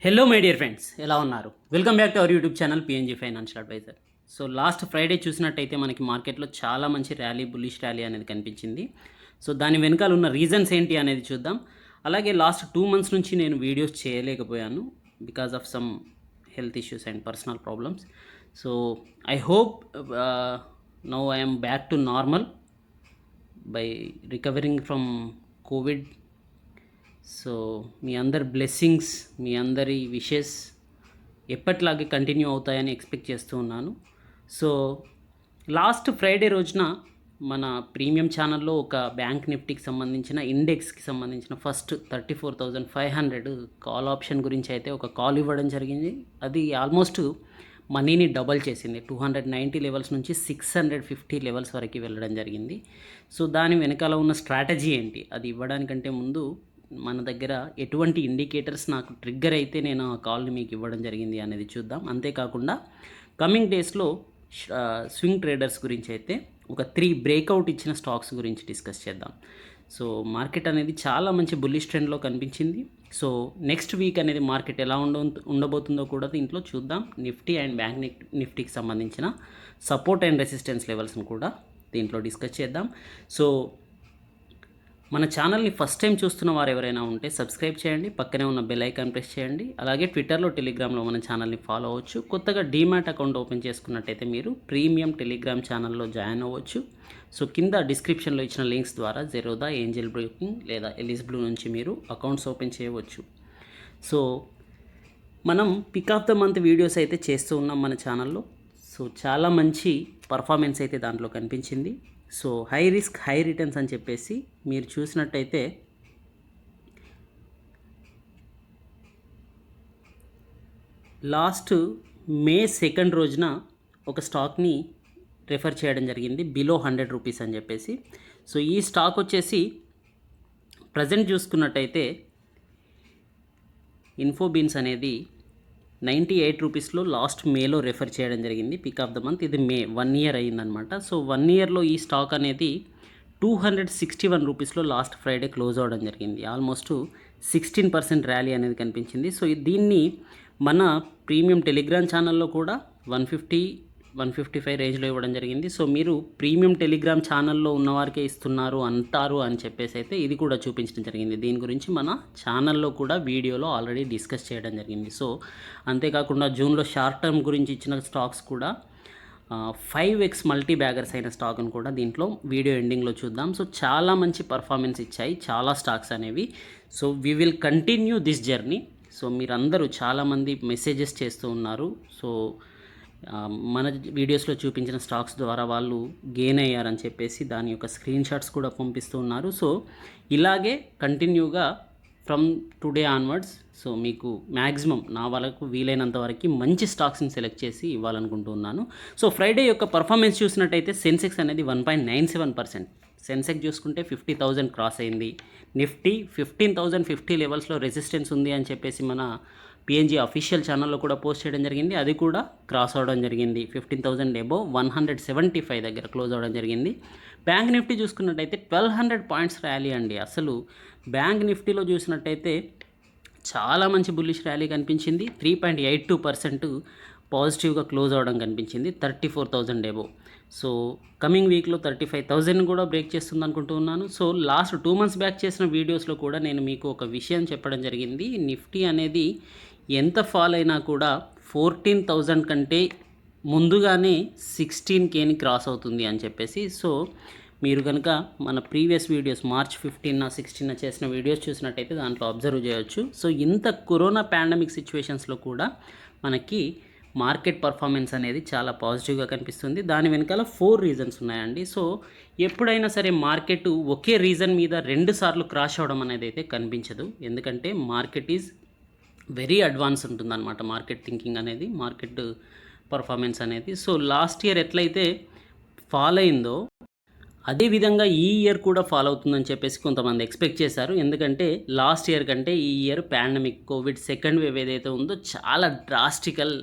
Hello my dear friends, ఎలా ఉన్నారు? Welcome back to our YouTube channel PNG financial advisor. So last Friday చూసినట్టయితే మనకి మార్కెట్లో చాలా మంచి ర్యాలీ, బుల్లిష్ ర్యాలీ అనేది కనిపించింది. సో దాని వెనకాల ఉన్న రీజన్స్ ఏంటి అనేది చూద్దాం. అలాగే లాస్ట్ 2 months నుంచి నేను వీడియోస్ చేయలేకపోయాను because of some health issues and personal problems. So I hope now I'm back to normal by recovering from covid. So మీ అందరి బ్లెస్సింగ్స్, మీ అందరి విషెస్ ఎప్పట్లాగే కంటిన్యూ అవుతాయని ఎక్స్పెక్ట్ చేస్తూ ఉన్నాను. సో లాస్ట్ ఫ్రైడే రోజున మన ప్రీమియం ఛానల్లో ఒక బ్యాంక్ నిఫ్టీకి సంబంధించిన ఇండెక్స్కి సంబంధించిన ఫస్ట్ 34,500 కాల్ ఆప్షన్ గురించి అయితే ఒక కాల్ ఇవ్వడం జరిగింది. అది ఆల్మోస్ట్ మనీని డబల్ చేసింది. 290 లెవెల్స్ నుంచి 650 లెవెల్స్ వరకు వెళ్ళడం జరిగింది. సో దాని వెనకాల ఉన్న స్ట్రాటజీ ఏంటి, అది ఇవ్వడానికంటే ముందు మన దగ్గర ఎటువంటి ఇండికేటర్స్ నాకు ట్రిగ్గర్ అయితే నేను ఆ కాల్ని మీకు ఇవ్వడం జరిగింది అనేది చూద్దాం. అంతేకాకుండా కమింగ్ డేస్లో స్వింగ్ ట్రేడర్స్ గురించి అయితే ఒక 3 బ్రేక్అవుట్ ఇచ్చిన స్టాక్స్ గురించి డిస్కస్ చేద్దాం. సో మార్కెట్ అనేది చాలా మంచి బుల్లిష్ ట్రెండ్లో కనిపించింది. సో నెక్స్ట్ వీక్ అనేది మార్కెట్ ఎలా ఉండబోతుందో కూడా దీంట్లో చూద్దాం. నిఫ్టీ అండ్ బ్యాంక్ నిఫ్టీకి సంబంధించిన సపోర్ట్ అండ్ రెసిస్టెన్స్ లెవెల్స్ని కూడా దీంట్లో డిస్కస్ చేద్దాం. సో మన ఛానల్ని ఫస్ట్ టైం చూస్తున్న వారు ఎవరైనా ఉంటే సబ్స్క్రైబ్ చేయండి, పక్కనే ఉన్న బెల్ ఐకాన్ ప్రెస్ చేయండి. అలాగే ట్విట్టర్లో, టెలిగ్రామ్లో మన ఛానల్ని ఫాలో అవ్వచ్చు. కొత్తగా డీమ్యాట్ అకౌంట్ ఓపెన్ చేసుకున్నట్టయితే మీరు ప్రీమియం టెలిగ్రామ్ ఛానల్లో జాయిన్ అవ్వచ్చు. సో కింద డిస్క్రిప్షన్లో ఇచ్చిన లింక్స్ ద్వారా జెరోదా, ఏంజల్ బ్రోకింగ్ లేదా ఎలిస్ బ్లూ నుంచి మీరు అకౌంట్స్ ఓపెన్ చేయవచ్చు. సో మనం pick of the month videos అయితే చేస్తూ ఉన్నాం మన ఛానల్లో. సో చాలా మంచి పర్ఫార్మెన్స్ అయితే దాంట్లో కనిపించింది. So high risk high returns అని చెప్పేసి మీరు చూసినట్టయితే లాస్ట్ మే 2 రోజున ఒక స్టాక్ని రెఫర్ చేయడం జరిగింది, బిలో 100 రూపీస్ అని చెప్పేసి. సో ఈ స్టాక్ వచ్చేసి ప్రజెంట్ చూసుకున్నట్టయితే ఇన్ఫోబీన్స్ అనేది 98 రూపీస్లో లాస్ట్ మేలో రెఫర్ చేయడం జరిగింది. పిక్ ఆఫ్ ద మంత్ ఇది మే 1 year అయ్యిందనమాట. సో 1 yearలో ఈ స్టాక్ అనేది 261 రూపీస్లో లాస్ట్ ఫ్రైడే క్లోజ్ అవ్వడం జరిగింది. ఆల్మోస్ట్ 16% ర్యాలీ అనేది కనిపించింది. సో దీన్ని మన ప్రీమియం టెలిగ్రామ్ ఛానల్లో కూడా 150-155 రేంజ్లో ఇవ్వడం జరిగింది. సో మీరు ప్రీమియం టెలిగ్రామ్ ఛానల్లో ఉన్నవారికే ఇస్తున్నారు అంటారు అని చెప్పేసి అయితే ఇది కూడా చూపించడం జరిగింది. దీని గురించి మన ఛానల్లో కూడా వీడియోలో ఆల్రెడీ డిస్కస్ చేయడం జరిగింది. సో అంతేకాకుండా జూన్లో షార్ట్ టర్మ్ గురించి ఇచ్చిన స్టాక్స్ కూడా 5x మల్టీ బ్యాగర్స్ అయిన స్టాక్ను కూడా దీంట్లో వీడియో ఎండింగ్లో చూద్దాం. సో చాలా మంచి పర్ఫార్మెన్స్ ఇచ్చాయి చాలా స్టాక్స్ అనేవి. So we will continue this journey. So మీరందరూ చాలామంది మెసేజెస్ చేస్తూ ఉన్నారు. సో మన వీడియోస్లో చూపించిన స్టాక్స్ ద్వారా వాళ్ళు గెయిన్ అయ్యారని చెప్పేసి దాని యొక్క స్క్రీన్ షాట్స్ కూడా పంపిస్తూ ఉన్నారు. సో ఇలాగే కంటిన్యూగా ఫ్రమ్ టుడే ఆన్వర్డ్స్ సో మీకు మ్యాక్సిమం నా వాళ్ళకు వీలైనంత వరకు మంచి స్టాక్స్ని సెలెక్ట్ చేసి ఇవ్వాలనుకుంటున్నాను. సో ఫ్రైడే యొక్క పర్ఫార్మెన్స్ చూసినట్టయితే సెన్సెక్స్ అనేది 1.97%, సెన్సెక్స్ చూసుకుంటే 50,000 క్రాస్ అయింది. నిఫ్టీ 15,050 లెవెల్స్లో రెసిస్టెన్స్ ఉంది అని చెప్పేసి మన పిఎన్జీ అఫీషియల్ ఛానల్లో కూడా పోస్ట్ చేయడం జరిగింది. అది కూడా క్రాస్ అవ్వడం జరిగింది. 15,000 అబోవ్ 175 దగ్గర క్లోజ్ అవ్వడం జరిగింది. బ్యాంక్ నిఫ్టీ చూసుకున్నట్టయితే 1200 పాయింట్స్ ర్యాలీ అండి. అసలు బ్యాంక్ నిఫ్టీలో చూసినట్టయితే చాలా మంచి బుల్లిష్ ర్యాలీ కనిపించింది. 3.82% పాజిటివ్గా క్లోజ్ అవ్వడం కనిపించింది. 34,000 అబోవ్. సో కమింగ్ వీక్లో 35,000 కూడా బ్రేక్ చేస్తుంది అనుకుంటున్నాను. సో లాస్ట్ 2 months బ్యాక్ చేసిన వీడియోస్లో కూడా నేను మీకు ఒక విషయం చెప్పడం జరిగింది. నిఫ్టీ అనేది ఎంత ఫాల్ అయినా కూడా 14,000 కంటే ముందుగానే 16Kని క్రాస్ అవుతుంది అని చెప్పేసి. సో మీరు కనుక మన ప్రీవియస్ వీడియోస్ మార్చ్ 15, 16 చేసిన వీడియోస్ చూసినట్టయితే దాంట్లో అబ్జర్వ్ చేయొచ్చు. సో ఇంత కరోనా పాండమిక్ సిచ్యువేషన్స్లో కూడా మనకి మార్కెట్ పర్ఫార్మెన్స్ అనేది చాలా పాజిటివ్గా కనిపిస్తుంది. దాని వెనకాల 4 రీజన్స్ ఉన్నాయండి. సో ఎప్పుడైనా సరే మార్కెట్ ఒకే రీజన్ మీద 2 సార్లు క్రాష్ అవ్వడం అనేది అయితే కనిపించదు. ఎందుకంటే మార్కెట్ ఈజ్ వెరీ అడ్వాన్స్ ఉంటుందన్నమాట మార్కెట్ థింకింగ్ అనేది, మార్కెట్ పర్ఫార్మెన్స్ అనేది. సో లాస్ట్ ఇయర్ ఎట్లయితే ఫాల్ అయిందో అదే విధంగా ఈ ఇయర్ కూడా ఫాలో అవుతుందని చెప్పేసి కొంతమంది ఎక్స్పెక్ట్ చేశారు. ఎందుకంటే లాస్ట్ ఇయర్ కంటే ఈ year pandemic Covid second wave ఏదైతే ఉందో చాలా డ్రాస్టికల్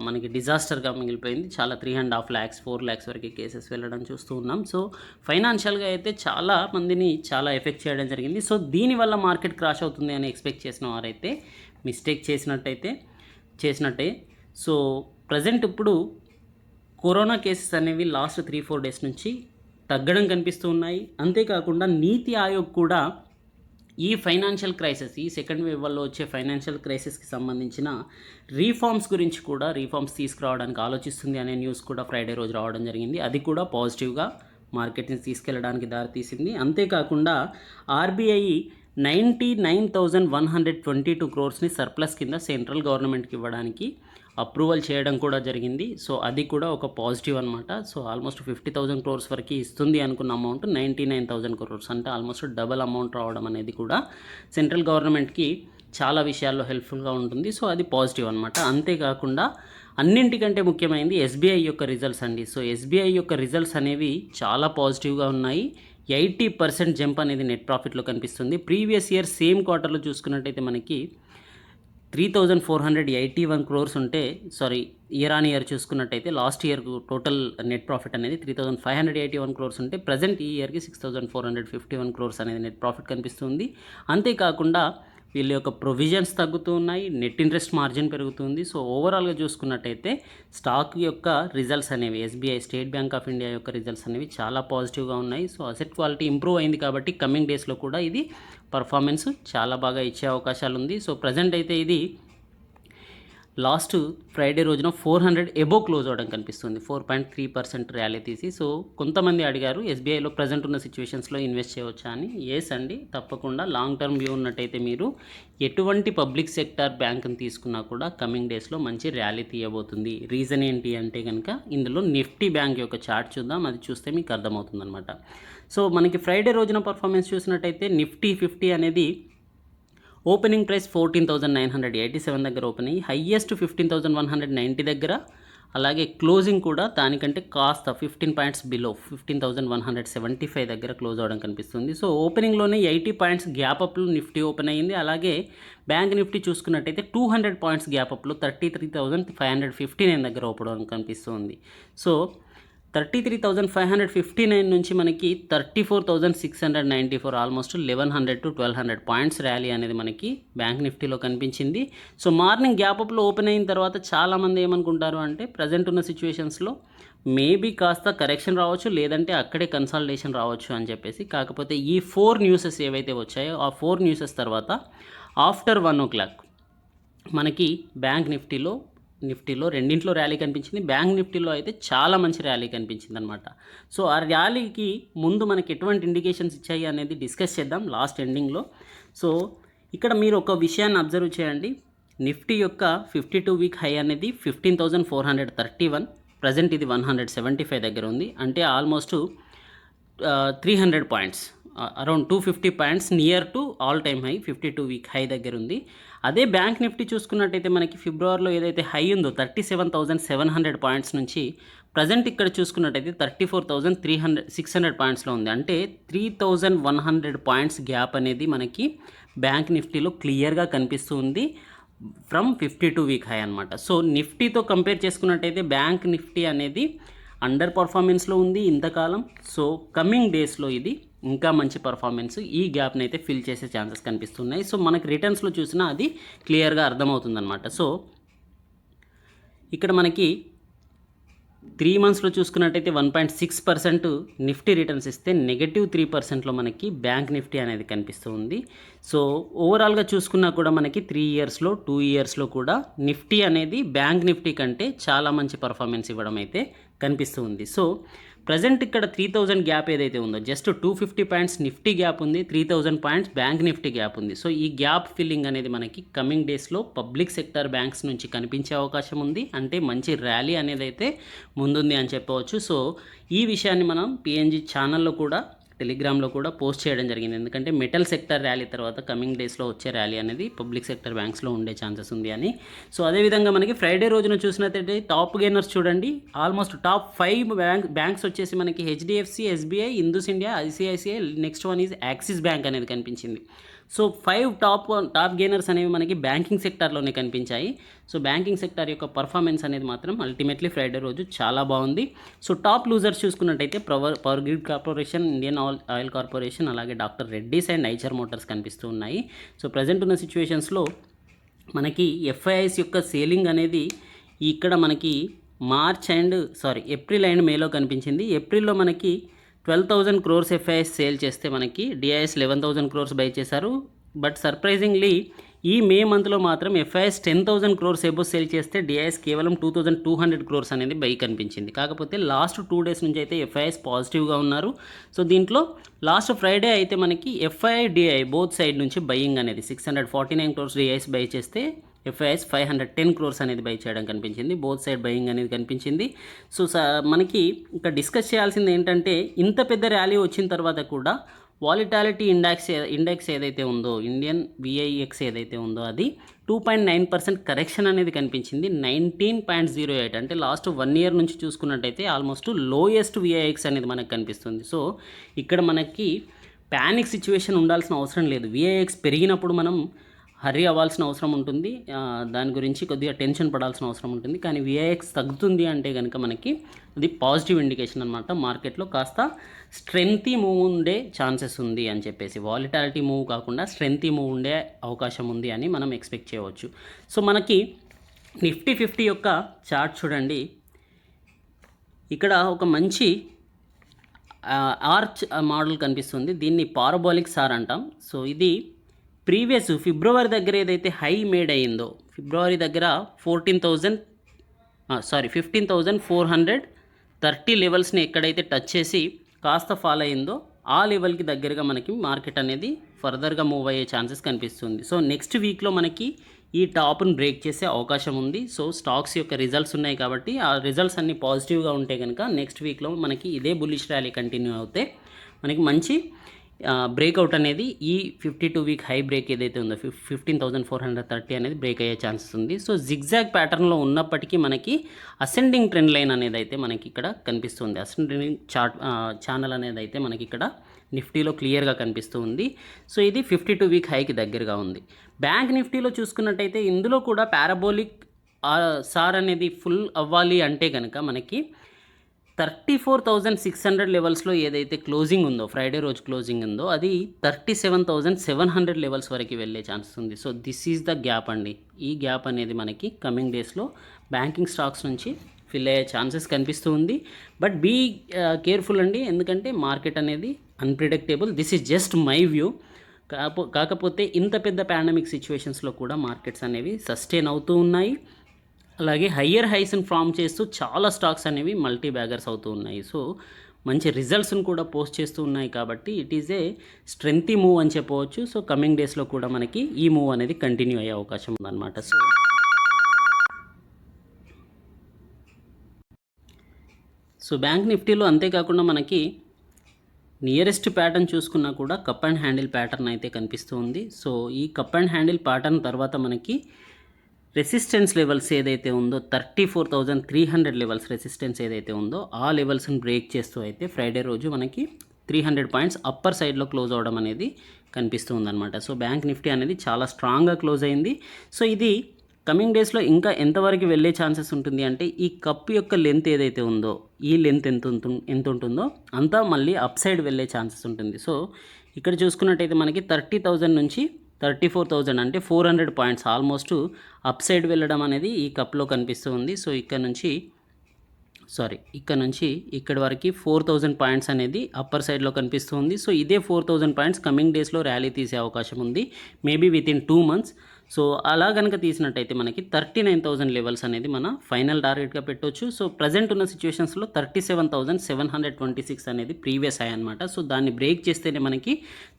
మనకి డిజాస్టర్గా మిగిలిపోయింది. చాలా 3.5 lakhs 4 lakhs వరకు కేసెస్ వెళ్ళడం చూస్తూ ఉన్నాం. సో ఫైనాన్షియల్గా అయితే చాలా మందిని చాలా ఎఫెక్ట్ చేయడం జరిగింది. సో దీనివల్ల మార్కెట్ క్రాష్ అవుతుంది అని ఎక్స్పెక్ట్ చేసిన వారైతే మిస్టేక్ చేసినట్టే. సో ప్రజెంట్ ఇప్పుడు కరోనా కేసెస్ అనేవి లాస్ట్ 3-4 డేస్ నుంచి తగ్గడం కనిపిస్తూ ఉన్నాయి. అంతేకాకుండా నీతి ఆయోగ్ కూడా ఈ ఫైనాన్షియల్ క్రైసిస్, ఈ సెకండ్ వేవ్ వల్ల వచ్చే ఫైనాన్షియల్ క్రైసిస్కి సంబంధించిన రీఫార్మ్స్ తీసుకురావడానికి ఆలోచిస్తుంది అనే న్యూస్ కూడా ఫ్రైడే రోజు రావడం జరిగింది. అది కూడా పాజిటివ్గా మార్కెట్ని తీసుకెళ్ళడానికి దారితీసింది. అంతేకాకుండా ఆర్బీఐ 99,122 crores సర్ప్లస్ కింద సెంట్రల్ గవర్నమెంట్కి ఇవ్వడానికి అప్రూవల్ చేయడం కూడా జరిగింది. సో అది కూడా ఒక పాజిటివ్ అనమాట. సో ఆల్మోస్ట్ 50,000 crores వరకు ఇస్తుంది అనుకున్న అమౌంట్ 99,000 crores, అంటే ఆల్మోస్ట్ డబల్ అమౌంట్ రావడం అనేది కూడా సెంట్రల్ గవర్నమెంట్కి చాలా విషయాల్లో హెల్ప్ఫుల్గా ఉంటుంది. సో అది పాజిటివ్ అనమాట. అంతేకాకుండా అన్నింటికంటే ముఖ్యమైనది ఎస్బీఐ యొక్క రిజల్ట్స్ అండి. సో ఎస్బీఐ యొక్క రిజల్ట్స్ అనేవి చాలా పాజిటివ్గా ఉన్నాయి. 80% జంప్ అనేది నెట్ ప్రాఫిట్లో కనిపిస్తుంది. ప్రీవియస్ ఇయర్ సేమ్ క్వార్టర్లో చూసుకున్నట్టయితే మనకి 3,481 crores ఉంటే, ఇయర్ ఆన్ ఇయర్ చూసుకున్నట్టయితే last year total net profit అనేది 3,581 crores ఉంటే, ప్రజెంట్ ఈ ఇయర్కి 6,451 crores అనేది నెట్ ప్రాఫిట్ కనిపిస్తుంది. అంతేకాకుండా వీళ్ళ యొక్క ప్రొవిజన్స్ తగ్గుతూ ఉన్నాయి, నెట్ ఇంట్రెస్ట్ మార్జిన్ పెరుగుతుంది. సో ఓవరాల్గా చూసుకున్నట్టయితే స్టాక్ యొక్క రిజల్ట్స్ అనేవి, SBI state bank of India యొక్క రిజల్ట్స్ అనేవి చాలా పాజిటివ్గా ఉన్నాయి. సో అసెట్ క్వాలిటీ ఇంప్రూవ్ అయింది కాబట్టి కమింగ్ డేస్లో కూడా ఇది పర్ఫార్మెన్స్ చాలా బాగా ఇచ్చే అవకాశాలు ఉంది. సో ప్రజెంట్ అయితే ఇది లాస్ట్ ఫ్రైడే రోజున 400 ఎబో క్లోజ్ అవ్వడం కనిపిస్తుంది, 4.3% ర్యాలీ తీసి. సో కొంతమంది అడిగారు ఎస్బీఐలో ప్రజెంట్ ఉన్న సిచ్యువేషన్స్లో ఇన్వెస్ట్ చేయవచ్చా అని. ఎస్ అండి, తప్పకుండా. లాంగ్ టర్మ్ వ్యూ ఉన్నట్టయితే మీరు ఎటువంటి పబ్లిక్ సెక్టార్ బ్యాంక్ని తీసుకున్నా కూడా కమింగ్ డేస్లో మంచి ర్యాలీ తీయబోతుంది. రీజన్ ఏంటి అంటే కనుక ఇందులో నిఫ్టీ బ్యాంక్ యొక్క చార్ట్ చూద్దాం, అది చూస్తే మీకు అర్థమవుతుంది అనమాట. సో మనకి ఫ్రైడే రోజున పర్ఫార్మెన్స్ చూసినట్టయితే నిఫ్టీ 50 అనేది ఓపెనింగ్ ప్రైస్ 14,987 దగ్గర ఓపెన్ అయ్యి హయ్యెస్ట్ 15,190 దగ్గర, అలాగే క్లోజింగ్ కూడా దానికంటే కాస్త 15 points బిలో 15,175 దగ్గర క్లోజ్ అవ్వడం కనిపిస్తుంది. సో ఓపెనింగ్లోనే 80 points గ్యాప్ అప్లో నిఫ్టీ ఓపెన్ అయ్యింది. అలాగే బ్యాంక్ నిఫ్టీ చూసుకున్నట్టయితే 200 points గ్యాప్ అప్లో 33,559 దగ్గర ఓపెన్ అవ్వడం కనిపిస్తుంది. సో 33,559 నుంచి మనకి 34,694, ఆల్మోస్ట్ 1,100 to 1,200 పాయింట్స్ ర్యాలీ అనేది మనకి బ్యాంక్ నిఫ్టీలో కనిపించింది. సో మార్నింగ్ గ్యాప్ అప్లో ఓపెన్ అయిన తర్వాత చాలామంది ఏమనుకుంటారు అంటే ప్రజెంట్ ఉన్న సిచ్యువేషన్స్లో మేబీ కాస్త కరెక్షన్ రావచ్చు, లేదంటే అక్కడే కన్సాలిడేషన్ రావచ్చు అని చెప్పేసి. కాకపోతే ఈ 4 న్యూసెస్ ఏవైతే వచ్చాయో ఆ 4 న్యూసెస్ తర్వాత ఆఫ్టర్ 1 o'clock మనకి బ్యాంక్ నిఫ్టీలో రెండింట్లో ర్యాలీ కనిపించింది. బ్యాంక్ నిఫ్టీలో అయితే చాలా మంచి ర్యాలీ కనిపించింది అనమాట. సో ఆ ర్యాలీకి ముందు మనకి ఎటువంటి ఇండికేషన్స్ ఇచ్చాయి అనేది డిస్కస్ చేద్దాం లాస్ట్ ఎండింగ్లో. సో ఇక్కడ మీరు ఒక విషయాన్ని అబ్జర్వ్ చేయండి. నిఫ్టీ యొక్క 52-week హై అనేది 15,431, ప్రజెంట్ ఇది 175 దగ్గర ఉంది. అంటే almost 300 points, around 250 points near to all time high 52-week high దగ్గర ఉంది. అదే బ్యాంక్ నిఫ్టీ చూసుకున్నట్టయితే మనకి ఫిబ్రవరిలో ఏదైతే హై ఉందో 37,700 points నుంచి ప్రజెంట్ ఇక్కడ చూసుకున్నట్టయితే 34,600 pointsలో ఉంది. అంటే 3,100 points గ్యాప్ అనేది మనకి బ్యాంక్ నిఫ్టీలో క్లియర్గా కనిపిస్తుంది ఫ్రమ్ 52-week హై అనమాట. సో నిఫ్టీతో కంపేర్ చేసుకున్నట్టయితే బ్యాంక్ నిఫ్టీ అనేది అండర్ పర్ఫార్మెన్స్లో ఉంది ఇంతకాలం. సో కమింగ్ డేస్లో ఇది ఇంకా మంచి పర్ఫార్మెన్స్ ఈ గ్యాప్ని అయితే ఫిల్ చేసే ఛాన్సెస్ కనిపిస్తున్నాయి. సో మనకి రిటర్న్స్లో చూసినా అది క్లియర్గా అర్థమవుతుందన్నమాట. సో ఇక్కడ మనకి 3 monthsలో చూసుకున్నట్టయితే 1.6% నిఫ్టీ రిటర్న్స్ ఇస్తే -3%లో మనకి బ్యాంక్ నిఫ్టీ అనేది కనిపిస్తుంది. సో ఓవరాల్గా చూసుకున్నా కూడా మనకి 3 yearsలో 2 yearsలో కూడా నిఫ్టీ అనేది బ్యాంక్ నిఫ్టీ కంటే చాలా మంచి పర్ఫార్మెన్స్ ఇవ్వడం అయితే కనిపిస్తుంది. సో ప్రజెంట్ ఇక్కడ 3,000 గ్యాప్ ఏదైతే ఉందో జస్ట్ 250 points నిఫ్టీ గ్యాప్ ఉంది, 3,000 points బ్యాంక్ నిఫ్టీ గ్యాప్ ఉంది. సో ఈ గ్యాప్ ఫిల్లింగ్ అనేది మనకి కమింగ్ డేస్లో పబ్లిక్ సెక్టర్ బ్యాంక్స్ నుంచి కనిపించే అవకాశం ఉంది. అంటే మంచి ర్యాలీ అనేది అయితే ముందుంది అని చెప్పవచ్చు. సో ఈ విషయాన్ని మనం పిఎన్జీ ఛానల్లో కూడా టెలిగ్రామ్లో కూడా పోస్ట్ చేయడం జరిగింది. ఎందుకంటే మెటల్ సెక్టర్ ర్యాలీ తర్వాత కమింగ్ డేస్లో వచ్చే ర్యాలీ అనేది పబ్లిక్ సెక్టర్ బ్యాంక్స్లో ఉండే ఛాన్సెస్ ఉంది అని. సో అదేవిధంగా మనకి ఫ్రైడే రోజున చూసినట్టయితే టాప్ గెయినర్స్ చూడండి, ఆల్మోస్ట్ టాప్ 5 బ్యాంక్స్ వచ్చేసి మనకి HDFC, SBI, Indu's India, ICICI, next one is axis bank అనేది కనిపించింది. సో 5 టాప్ గెయినర్స్ అనేవి మనకి బ్యాంకింగ్ సెక్టార్లోనే కనిపించాయి. సో బ్యాంకింగ్ సెక్టార్ యొక్క పర్ఫార్మెన్స్ అనేది మాత్రం అల్టిమేట్లీ ఫ్రైడే రోజు చాలా బాగుంది. సో టాప్ లూజర్స్ చూసుకున్నట్టయితే power grid corporation, Indian oil corporation, అలాగే doctor Reddy's and Eicher motors కనిపిస్తూ ఉన్నాయి. సో ప్రజెంట్ ఉన్న సిచ్యువేషన్స్లో మనకి ఎఫ్ఐఐస్ యొక్క సేలింగ్ అనేది ఇక్కడ మనకి ఏప్రిల్ అండ్ మేలో కనిపించింది. ఏప్రిల్లో మనకి 12,000 crores ఎఫ్ఐఎస్ సేల్ చేస్తే మనకి డిఐఎస్ 11,000 crores బై చేశారు. బట్ సర్ప్రైజింగ్లీ ఈ మే మంత్లో మాత్రం ఎఫ్ఐఎస్ 10,000 crores ఎబో సేల్ చేస్తే డిఐఎస్ కేవలం 2,200 crores అనేది బై కనిపించింది. కాకపోతే లాస్ట్ 2 days నుంచి అయితే ఎఫ్ఐఎస్ పాజిటివ్గా ఉన్నారు. సో దీంట్లో లాస్ట్ ఫ్రైడే అయితే మనకి ఎఫ్ఐఐ, డిఐ బోత్ సైడ్ నుంచి బయింగ్ అనేది 649 crores డిఐఎస్ బై చేస్తే ఎఫ్ఐఎస్ 510 crores అనేది బై చేయడం కనిపించింది. బోత్ సైడ్ బయింగ్ అనేది కనిపించింది. సో మనకి ఇక్కడ డిస్కస్ చేయాల్సింది ఏంటంటే, ఇంత పెద్ద ర్యాలీ వచ్చిన తర్వాత కూడా వాలిటాలిటీ ఇండెక్స్ ఏదైతే ఉందో, ఇండియన్ విఐఎక్స్ ఏదైతే ఉందో అది 2.9% కరెక్షన్ అనేది కనిపించింది. 19.08 అంటే లాస్ట్ 1 year నుంచి చూసుకున్నట్టయితే ఆల్మోస్ట్ లోయెస్ట్ విఐఎక్స్ అనేది మనకు కనిపిస్తుంది. సో ఇక్కడ మనకి ప్యానిక్ సిచ్యువేషన్ ఉండాల్సిన అవసరం లేదు. విఐఎక్స్ పెరిగినప్పుడు మనం హర్రీ అవ్వాల్సిన అవసరం ఉంటుంది, దాని గురించి కొద్దిగా టెన్షన్ పడాల్సిన అవసరం ఉంటుంది. కానీ విఐఎక్స్ తగ్గుతుంది అంటే కనుక మనకి అది పాజిటివ్ ఇండికేషన్ అనమాట. మార్కెట్లో కాస్త స్ట్రెంతీ మూవ్ ఉండే ఛాన్సెస్ ఉంది అని చెప్పేసి, వాలిటాలిటీ మూవ్ కాకుండా స్ట్రెంతీ మూవ్ ఉండే అవకాశం ఉంది అని మనం ఎక్స్పెక్ట్ చేయవచ్చు. సో మనకి నిఫ్టీ 50 యొక్క చార్ట్ చూడండి. ఇక్కడ ఒక మంచి ఆర్చ్ మోడల్ కనిపిస్తుంది. దీన్ని పారాబోలిక్ సార్ అంటాం. సో ఇది ప్రీవియస్ ఫిబ్రవరి దగ్గర ఏదైతే హై మేడ్ అయ్యిందో, ఫిబ్రవరి దగ్గర 15,430 లెవెల్స్ని ఎక్కడైతే టచ్ చేసి కాస్త ఫాల్ అయ్యిందో ఆ లెవెల్కి దగ్గరగా మనకి మార్కెట్ అనేది ఫర్దర్గా మూవ్ అయ్యే ఛాన్సెస్ కనిపిస్తుంది. సో నెక్స్ట్ వీక్లో మనకి ఈ టాప్ను బ్రేక్ చేసే అవకాశం ఉంది. సో స్టాక్స్ యొక్క రిజల్ట్స్ ఉన్నాయి కాబట్టి ఆ రిజల్ట్స్ అన్నీ పాజిటివ్గా ఉంటే కనుక నెక్స్ట్ వీక్లో మనకి ఇదే బుల్లిష్ ర్యాలీ కంటిన్యూ అవుతే మనకి మంచి బ్రేక్అవుట్ అనేది ఈ 52-week హై బ్రేక్ ఏదైతే ఉందో 15,430 అనేది బ్రేక్ అయ్యే ఛాన్సెస్ ఉంది. సో జిగ్జాగ్ ప్యాటర్న్లో ఉన్నప్పటికీ మనకి అసెండింగ్ ట్రెండ్ లైన్ అనేది అయితే మనకి ఇక్కడ కనిపిస్తుంది. అసెండింగ్ ఛానల్ అనేది అయితే మనకి ఇక్కడ నిఫ్టీలో క్లియర్గా కనిపిస్తూ ఉంది. సో ఇది 52-week హైకి దగ్గరగా ఉంది. బ్యాంక్ నిఫ్టీలో చూసుకున్నట్టయితే ఇందులో కూడా పారాబోలిక్ సార్ అనేది ఫుల్ అవ్వాలి అంటే కనుక మనకి 34,600 లెవెల్స్లో ఏదైతే క్లోజింగ్ ఉందో, ఫ్రైడే రోజు క్లోజింగ్ ఉందో అది 37,700 లెవెల్స్ వరకు వెళ్ళే ఛాన్సెస్ ఉంది. So this is the gap అండి. ఈ గ్యాప్ అనేది మనకి కమింగ్ డేస్లో బ్యాంకింగ్ స్టాక్స్ నుంచి ఫిల్ అయ్యే ఛాన్సెస్ కనిపిస్తూ ఉంది. బట్ బీ కేర్ఫుల్ అండి, ఎందుకంటే మార్కెట్ అనేది unpredictable. This is just my view. కాకపోతే ఇంత పెద్ద పాండమిక్ సిచ్యువేషన్స్లో కూడా మార్కెట్స్ అనేవి సస్టైన్ అవుతూ ఉన్నాయి. అలాగే హయ్యర్ హైస్ని ఫామ్ చేస్తూ చాలా స్టాక్స్ అనేవి మల్టీ బ్యాగర్స్ అవుతూ ఉన్నాయి. సో మంచి రిజల్ట్స్ని కూడా పోస్ట్ చేస్తూ ఉన్నాయి కాబట్టి ఇట్ ఈజ్ ఏ స్ట్రెంతీ మూవ్ అని చెప్పవచ్చు. సో కమింగ్ డేస్లో కూడా మనకి ఈ మూవ్ అనేది కంటిన్యూ అయ్యే అవకాశం ఉందన్నమాట. సో బ్యాంక్ నిఫ్టీలో అంతేకాకుండా మనకి నియరెస్ట్ ప్యాటర్న్ చూసుకున్నా కూడా కప్ అండ్ హ్యాండిల్ ప్యాటర్న్ అయితే కనిపిస్తూ ఉంది. సో ఈ కప్ అండ్ హ్యాండిల్ ప్యాటర్న్ తర్వాత మనకి రెసిస్టెన్స్ లెవెల్స్ ఏదైతే ఉందో 34,300 లెవెల్స్ రెసిస్టెన్స్ ఏదైతే ఉందో ఆ లెవెల్స్ని బ్రేక్ చేస్తూ అయితే ఫ్రైడే రోజు మనకి 300 పాయింట్స్ అప్పర్ సైడ్లో క్లోజ్ అవ్వడం అనేది కనిపిస్తూ ఉందన్నమాట. సో బ్యాంక్ నిఫ్టీ అనేది చాలా స్ట్రాంగ్గా క్లోజ్ అయింది. సో ఇది కమింగ్ డేస్లో ఇంకా ఎంతవరకు వెళ్ళే ఛాన్సెస్ ఉంటుంది అంటే, ఈ కప్ యొక్క లెంత్ ఏదైతే ఉందో ఈ లెంత్ ఎంత ఉంటుందో అంతా మళ్ళీ అప్ సైడ్ వెళ్ళే ఛాన్సెస్ ఉంటుంది. సో ఇక్కడ చూసుకున్నట్టయితే మనకి 30,000 నుంచి 34,000 అంటే 400 పాయింట్స్ ఆల్మోస్ట్ అప్ సైడ్ వెళ్ళడం అనేది ఈ కప్లో కనిపిస్తూ ఉంది. సో ఇక్కడ నుంచి ఇక్కడి వరకు 4,000 పాయింట్స్ అనేది అప్పర్ సైడ్లో కనిపిస్తుంది. సో ఇదే 4,000 పాయింట్స్ కమింగ్ డేస్లో ర్యాలీ తీసే అవకాశం ఉంది, మేబీ వితిన్ 2 months. సో అలా కనుక తీసినట్టయితే మనకి 39,000 లెవెల్స్ అనేది మన ఫైనల్ టార్గెట్గా పెట్టవచ్చు. సో ప్రజెంట్ ఉన్న సిచ్యువేషన్స్లో 37,726 అనేది ప్రీవియస్ హై అనమాట. సో దాన్ని బ్రేక్ చేస్తేనే మనకి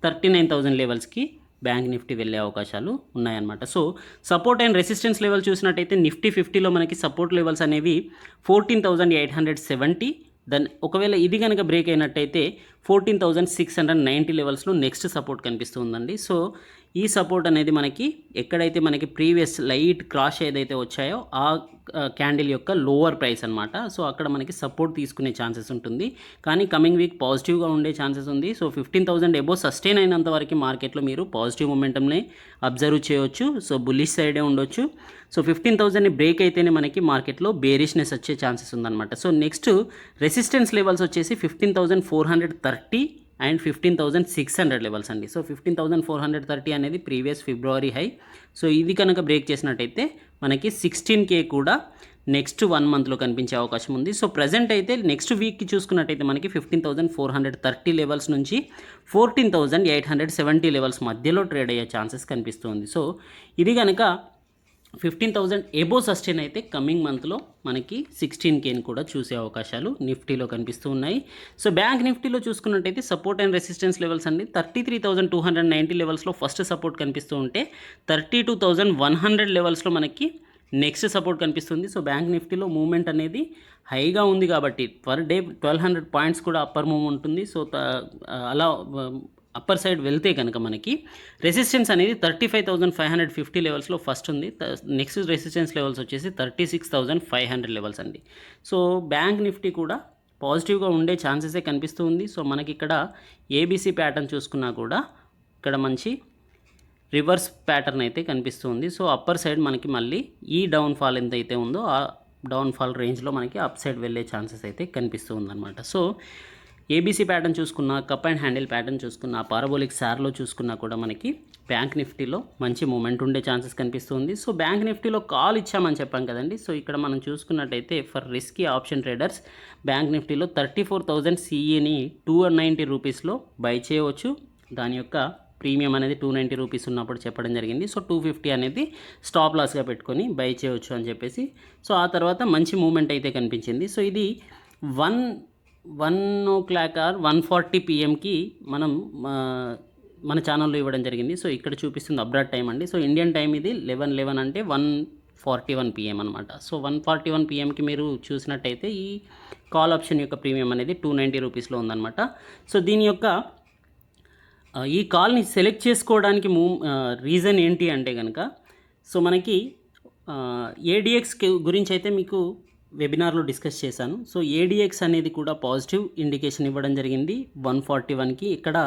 39,000 లెవెల్స్కి బ్యాంక్ నిఫ్టీ వెళ్ళే అవకాశాలు ఉన్నాయన్నమాట. So support and resistance level చూసినట్టయితే నిఫ్టీ 50లో మనకి సపోర్ట్ లెవెల్స్ అనేవి 14,870, దాన్ని ఒకవేళ ఇది కనుక బ్రేక్ అయినట్టయితే 14,690 లెవెల్స్లో నెక్స్ట్ సపోర్ట్ కనిపిస్తుందండి. సో ఈ సపోర్ట్ అనేది మనకి ఎక్కడైతే మనకి ప్రీవియస్ లైట్ క్రాష్ ఏదైతే వచ్చాయో ఆ క్యాండిల్ యొక్క లోవర్ ప్రైస్ అనమాట. సో అక్కడ మనకి సపోర్ట్ తీసుకునే ఛాన్సెస్ ఉంటుంది, కానీ కమింగ్ వీక్ పాజిటివ్గా ఉండే ఛాన్సెస్ ఉంది. సో 15,000 ఎబో సస్టైన్ అయినంత వరకు మార్కెట్లో మీరు పాజిటివ్ మొమెంటమ్ని అబ్జర్వ్ చేయవచ్చు. సో బుల్లిష్ సైడే ఉండొచ్చు. సో 15,000ని బ్రేక్ అయితేనే మనకి మార్కెట్లో బేరిష్నెస్ వచ్చే ఛాన్సెస్ ఉందన్నమాట. సో నెక్స్ట్ రెసిస్టెన్స్ లెవెల్స్ వచ్చేసి 15,430 అండ్ 15,600 లెవెల్స్ అండి. సో 15,430 అనేది ప్రీవియస్ ఫిబ్రవరి హై. సో ఇది కనుక బ్రేక్ చేసినట్టయితే మనకి 16K కూడా నెక్స్ట్ 1 మంత్లో కనిపించే అవకాశం ఉంది. సో ప్రజెంట్ అయితే నెక్స్ట్ వీక్కి చూసుకున్నట్టయితే మనకి 15,430 లెవెల్స్ నుంచి 14,870 లెవెల్స్ మధ్యలో ట్రేడ్ అయ్యే ఛాన్సెస్ కనిపిస్తుంది. సో ఇది కనుక 15,000 ఎబో సస్టైన్ అయితే కమింగ్ మంత్లో మనకి 16Kని కూడా చూసే అవకాశాలు నిఫ్టీలో కనిపిస్తూ ఉన్నాయి. సో బ్యాంక్ నిఫ్టీలో చూసుకున్నట్టయితే సపోర్ట్ అండ్ రెసిస్టెన్స్ లెవెల్స్ అండి 33,290 లెవెల్స్లో ఫస్ట్ సపోర్ట్ కనిపిస్తూ ఉంటే 32,100 లెవెల్స్లో మనకి నెక్స్ట్ సపోర్ట్ కనిపిస్తుంది. సో బ్యాంక్ నిఫ్టీలో మూవ్మెంట్ అనేది హైగా ఉంది కాబట్టి పర్ డే 1,200 పాయింట్స్ కూడా అప్పర్ మూవ్ ఉంటుంది. సో అలా అప్పర్ సైడ్ వెళ్తే కనుక మనకి రెసిస్టెన్స్ అనేది 35,550 లెవెల్స్లో ఫస్ట్ ఉంది. నెక్స్ట్ రెసిస్టెన్స్ లెవెల్స్ వచ్చేసి 36,500 లెవెల్స్ అండి. సో బ్యాంక్ నిఫ్టీ కూడా పాజిటివ్గా ఉండే ఛాన్సెసే కనిపిస్తూ ఉంది. సో మనకి ఇక్కడ ఏబీసీ ప్యాటర్న్ చూసుకున్నా కూడా ఇక్కడ మంచి రివర్స్ ప్యాటర్న్ అయితే కనిపిస్తుంది. సో అప్పర్ సైడ్ మనకి మళ్ళీ ఈ డౌన్ఫాల్ ఎంతైతే ఉందో ఆ డౌన్ఫాల్ రేంజ్లో మనకి అప్ సైడ్ వెళ్ళే ఛాన్సెస్ అయితే కనిపిస్తూ ఉందన్నమాట. సో ఏబీసీ ప్యాటర్న్ చూసుకున్నా, కప్ అండ్ హ్యాండిల్ ప్యాటర్న్ చూసుకున్నా, పారాబోలిక్ సార్లో చూసుకున్నా కూడా మనకి బ్యాంక్ నిఫ్టీలో మంచి మూమెంట్ ఉండే ఛాన్సెస్ కనిపిస్తుంది. సో బ్యాంక్ నిఫ్టీలో కాల్ ఇచ్చామని చెప్పాం కదండి. సో ఇక్కడ మనం చూసుకున్నట్టయితే for risky option traders bank నిఫ్టీలో 34,000 CEని 290 రూపీస్లో బై చేయవచ్చు. దాని యొక్క ప్రీమియం అనేది 290 రూపీస్ ఉన్నప్పుడు చెప్పడం జరిగింది. సో 250 అనేది స్టాప్ లాస్గా పెట్టుకొని బై చేయవచ్చు అని చెప్పేసి. సో ఆ తర్వాత మంచి మూమెంట్ అయితే కనిపించింది. సో ఇది 1 or 1:40 PMకి మనం మన ఛానల్లో ఇవ్వడం జరిగింది. సో ఇక్కడ చూపిస్తుంది అబ్రాడ్ టైం అండి. సో ఇండియన్ టైం ఇది 11:11 అంటే 1:41 PM అనమాట. సో 1:41 PMకి మీరు చూసినట్టయితే ఈ కాల్ ఆప్షన్ యొక్క ప్రీమియం అనేది 290 రూపీస్లో ఉందన్నమాట. సో దీని యొక్క ఈ కాల్ని సెలెక్ట్ చేసుకోవడానికి రీజన్ ఏంటి అంటే కనుక సో మనకి ఏడిఎక్స్ గురించి అయితే మీకు వెబినార్లో డిస్కస్ చేశాను. సో ఏడిఎక్స్ అనేది కూడా పాజిటివ్ ఇండికేషన్ ఇవ్వడం జరిగింది 141కి. ఇక్కడ